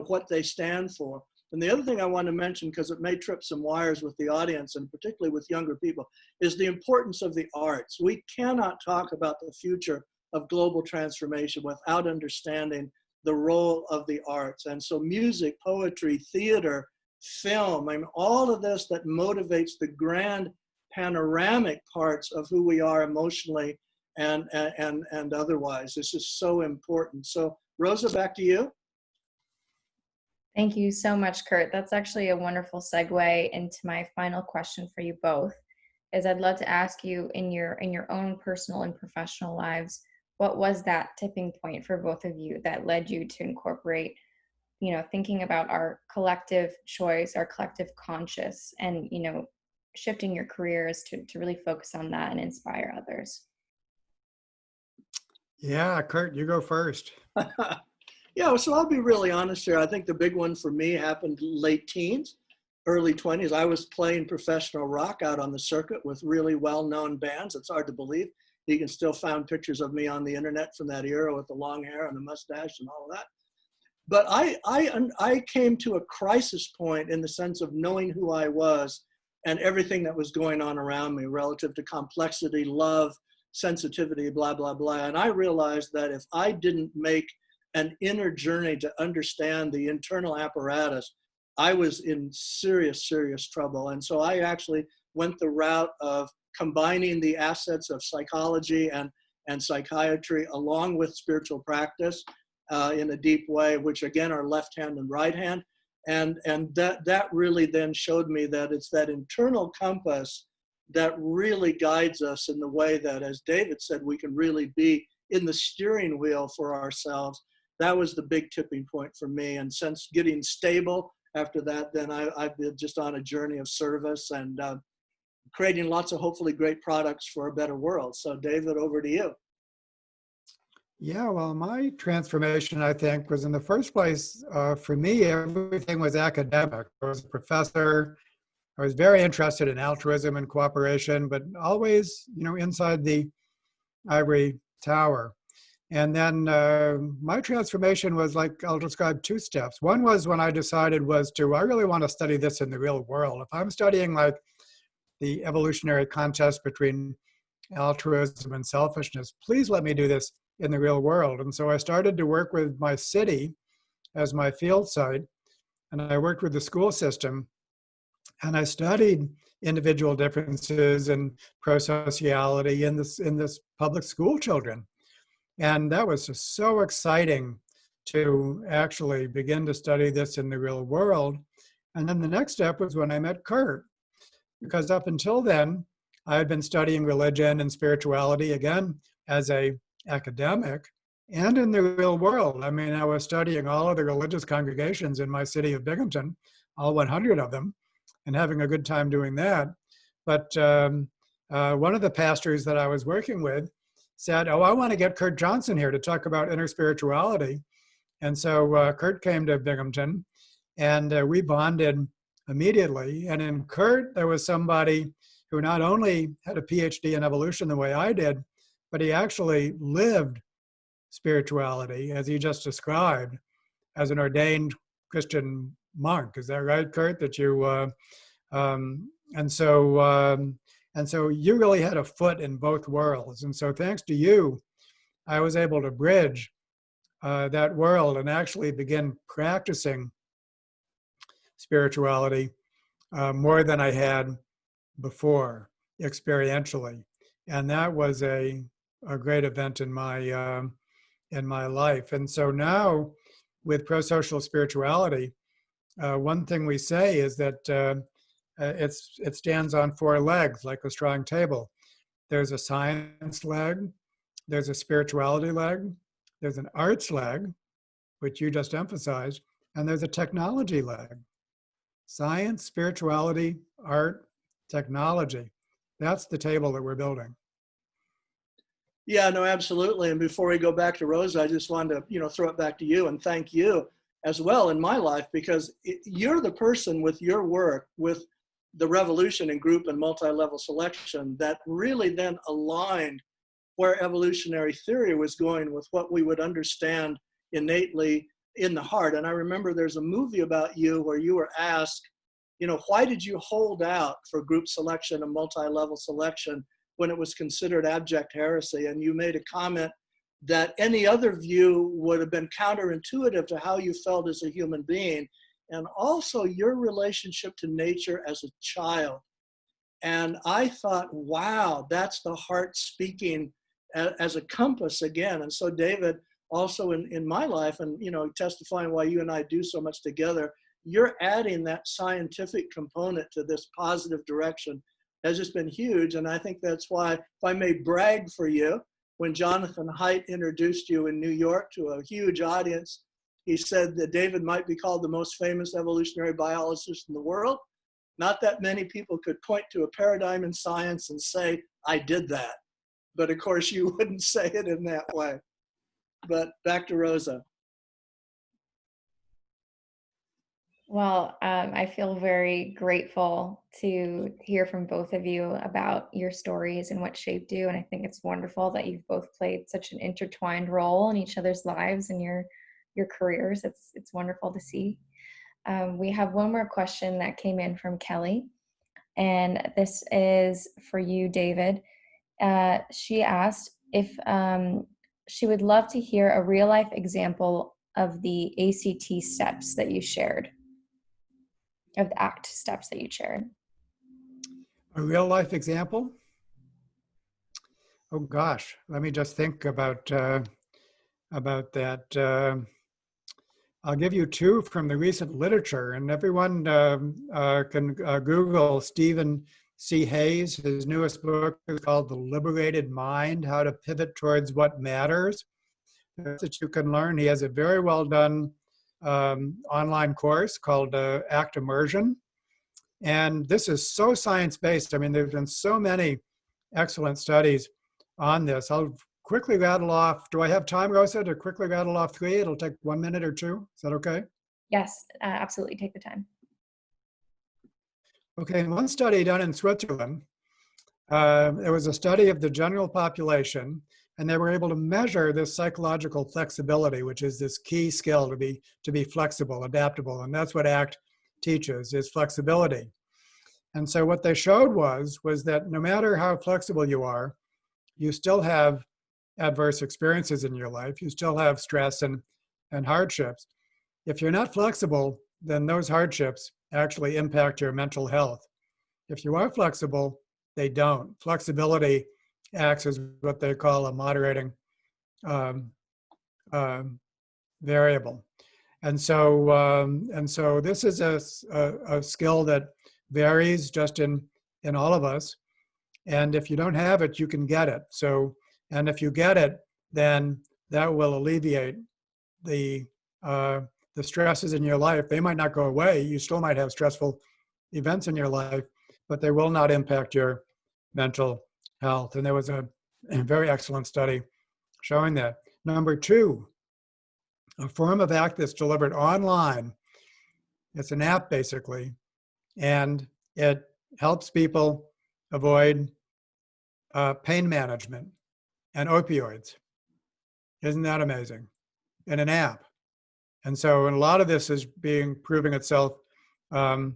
what they stand for. And the other thing I want to mention, because it may trip some wires with the audience and particularly with younger people, is the importance of the arts. We cannot talk about the future of global transformation without understanding the role of the arts. And so music, poetry, theater, film, all of this that motivates the grand panoramic parts of who we are emotionally and otherwise. This is so important. So Rosa, back to you. Thank you so much, Kurt. That's actually a wonderful segue into my final question for you both. Is I'd love to ask you, in your own personal and professional lives, what was that tipping point for both of you that led you to incorporate, thinking about our collective choice, our collective conscious, and shifting your careers to really focus on that and inspire others? Yeah, Kurt, you go first. Yeah, so I'll be really honest here. I think the big one for me happened late teens, early 20s. I was playing professional rock out on the circuit with really well-known bands. It's hard to believe. You can still find pictures of me on the internet from that era with the long hair and the mustache and all of that. But I came to a crisis point in the sense of knowing who I was and everything that was going on around me relative to complexity, love, sensitivity, blah, blah, blah. And I realized that if I didn't make an inner journey to understand the internal apparatus, I was in serious, serious trouble. And so I actually went the route of combining the assets of psychology and psychiatry along with spiritual practice in a deep way, which again are left hand and right hand. And that really then showed me that it's that internal compass that really guides us in the way that, as David said, we can really be in the steering wheel for ourselves. That was the big tipping point for me. And since getting stable after that, then I've been just on a journey of service and creating lots of hopefully great products for a better world. So David, over to you. Yeah, well, my transformation, I think, was in the first place, for me, everything was academic. I was a professor. I was very interested in altruism and cooperation, but always, inside the ivory tower. And then my transformation was like, I'll describe two steps. One was when I decided I really want to study this in the real world. If I'm studying like the evolutionary contest between altruism and selfishness, please let me do this in the real world. And so I started to work with my city as my field site, and I worked with the school system, and I studied individual differences in pro-sociality in this public school children. And that was just so exciting to actually begin to study this in the real world. And then the next step was when I met Kurt, because up until then, I had been studying religion and spirituality, again, as an academic and in the real world. I mean, I was studying all of the religious congregations in my city of Binghamton, all 100 of them, and having a good time doing that. But one of the pastors that I was working with said, "Oh, I want to get Kurt Johnson here to talk about inner spirituality." And so Kurt came to Binghamton, and we bonded immediately. And in Kurt, there was somebody who not only had a PhD in evolution the way I did, but he actually lived spirituality, as he just described, as an ordained Christian monk. Is that right, Kurt? That you and so you really had a foot in both worlds. And so thanks to you, I was able to bridge that world and actually begin practicing spirituality more than I had before, experientially. And that was a a great event in my life. And so now, with pro-social spirituality, one thing we say is that it stands on four legs like a strong table. There's a science leg, there's a spirituality leg, there's an arts leg, which you just emphasized, and there's a technology leg. Science, spirituality, art, technology. That's the table that we're building. Yeah, no, absolutely. And before we go back to Rosa, I just wanted to, throw it back to you and thank you as well in my life, because you're the person with your work, with the revolution in group and multi-level selection, that really then aligned where evolutionary theory was going with what we would understand innately in the heart. And I remember there's a movie about you where you were asked, why did you hold out for group selection and multi-level selection when it was considered abject heresy? And you made a comment that any other view would have been counterintuitive to how you felt as a human being, and also your relationship to nature as a child. And I thought, wow, that's the heart speaking as a compass again. And so David, also in my life, and testifying why you and I do so much together, you're adding that scientific component to this positive direction has just been huge. And I think that's why, if I may brag for you, when Jonathan Haidt introduced you in New York to a huge audience, he said that David might be called the most famous evolutionary biologist in the world. Not that many people could point to a paradigm in science and say, I did that. But of course, you wouldn't say it in that way. But back to Rosa. Well, I feel very grateful to hear from both of you about your stories and what shaped you. And I think it's wonderful that you've both played such an intertwined role in each other's lives and your careers. It's wonderful to see. We have one more question that came in from Kelly, and this is for you, David. She asked if she would love to hear a real life example of the ACT steps that you shared. Of the ACT steps that you shared. A real life example? Oh gosh, let me just think about that. I'll give you two from the recent literature, and everyone can Google Stephen C. Hayes. His newest book is called The Liberated Mind, How to Pivot Towards What Matters. That's what you can learn. He has a very well done online course called ACT Immersion. And this is so science-based. I mean, there's been so many excellent studies on this. I'll quickly rattle off. Do I have time, Rosa, to quickly rattle off three? It'll take 1 minute or two. Is that okay? Yes, absolutely. Take the time. Okay, in one study done in Switzerland, there was a study of the general population, and they were able to measure this psychological flexibility, which is this key skill to be flexible, adaptable. And that's what ACT teaches, is flexibility. And so what they showed was that no matter how flexible you are, you still have adverse experiences in your life. You still have stress and hardships. If you're not flexible, then those hardships actually impact your mental health. If you are flexible, they don't. Flexibility acts as what they call a moderating variable. And so this is a skill that varies just in all of us. And if you don't have it, you can get it. So, and if you get it, then that will alleviate the stresses in your life. They might not go away. You still might have stressful events in your life, but they will not impact your mental health. And there was a very excellent study showing that. Number two, a form of ACT that's delivered online. It's an app basically, and it helps people avoid pain management and opioids. Isn't that amazing? In an app. And so a lot of this is proving itself online,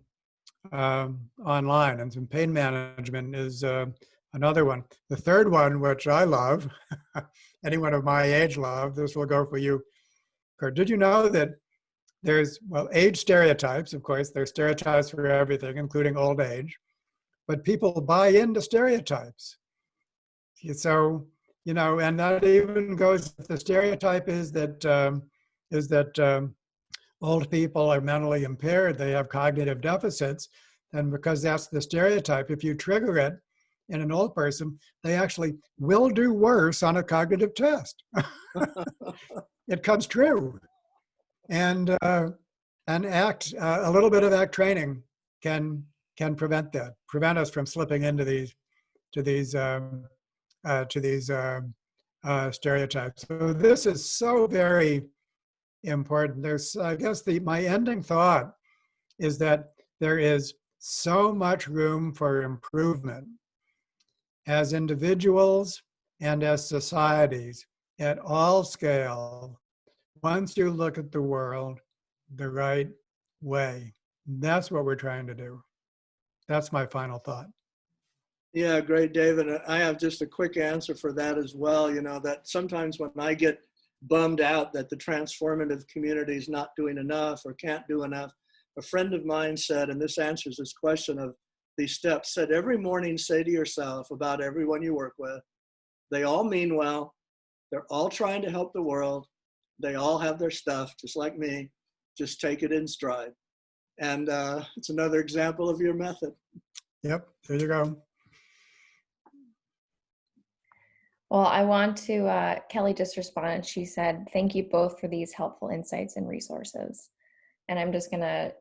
and some pain management is another one. The third one, which I love, anyone of my age love, this will go for you, Kurt. Did you know that there's, age stereotypes, of course, there's stereotypes for everything, including old age, but people buy into stereotypes. So you know, and that even goes, the stereotype is that old people are mentally impaired, they have cognitive deficits, and because that's the stereotype, if you trigger it in an old person, they actually will do worse on a cognitive test. It comes true. And act, a little bit of act training can prevent that, prevent us from slipping into these stereotypes. So this is so very important. There's, I guess, my ending thought is that there is so much room for improvement as individuals and as societies at all scale once you look at the world the right way. That's what we're trying to do. That's my final thought. Yeah, great, David. I have just a quick answer for that as well. You know, that sometimes when I get bummed out that the transformative community is not doing enough or can't do enough, a friend of mine said, and this answers this question of these steps, said every morning say to yourself about everyone you work with, they all mean well, they're all trying to help the world, they all have their stuff, just like me, just take it in stride. And it's another example of your method. Yep, there you go. Well, I want to, Kelly just responded. She said, thank you both for these helpful insights and resources. And I'm just going to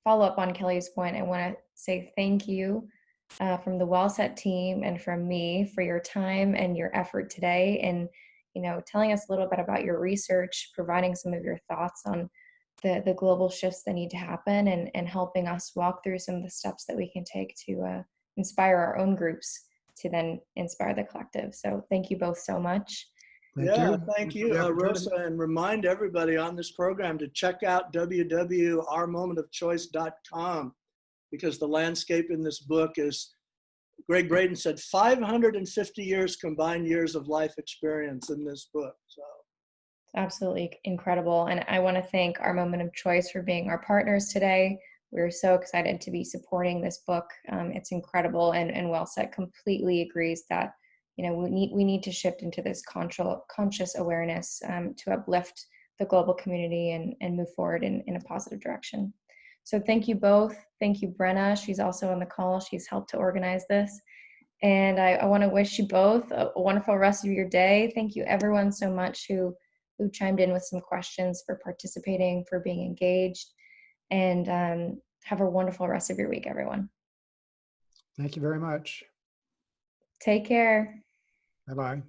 follow up on Kelly's point. I want to say thank you from the WellSet team and from me for your time and your effort today, and telling us a little bit about your research, providing some of your thoughts on the global shifts that need to happen, and helping us walk through some of the steps that we can take to inspire our own groups to then inspire the collective. So thank you both so much. Thank you, Rosa, and remind everybody on this program to check out www.ourmomentofchoice.com, because the landscape in this book is, Greg Braden said, 550 years combined years of life experience in this book. So absolutely incredible. And I want to thank Our Moment of Choice for being our partners today. We're so excited to be supporting this book. It's incredible, and WellSet completely agrees that we need to shift into this conscious awareness to uplift the global community and move forward in a positive direction. So thank you both. Thank you, Brenna. She's also on the call. She's helped to organize this. And I want to wish you both a wonderful rest of your day. Thank you everyone so much who chimed in with some questions, for participating, for being engaged. And have a wonderful rest of your week, everyone. Thank you very much. Take care. Bye-bye.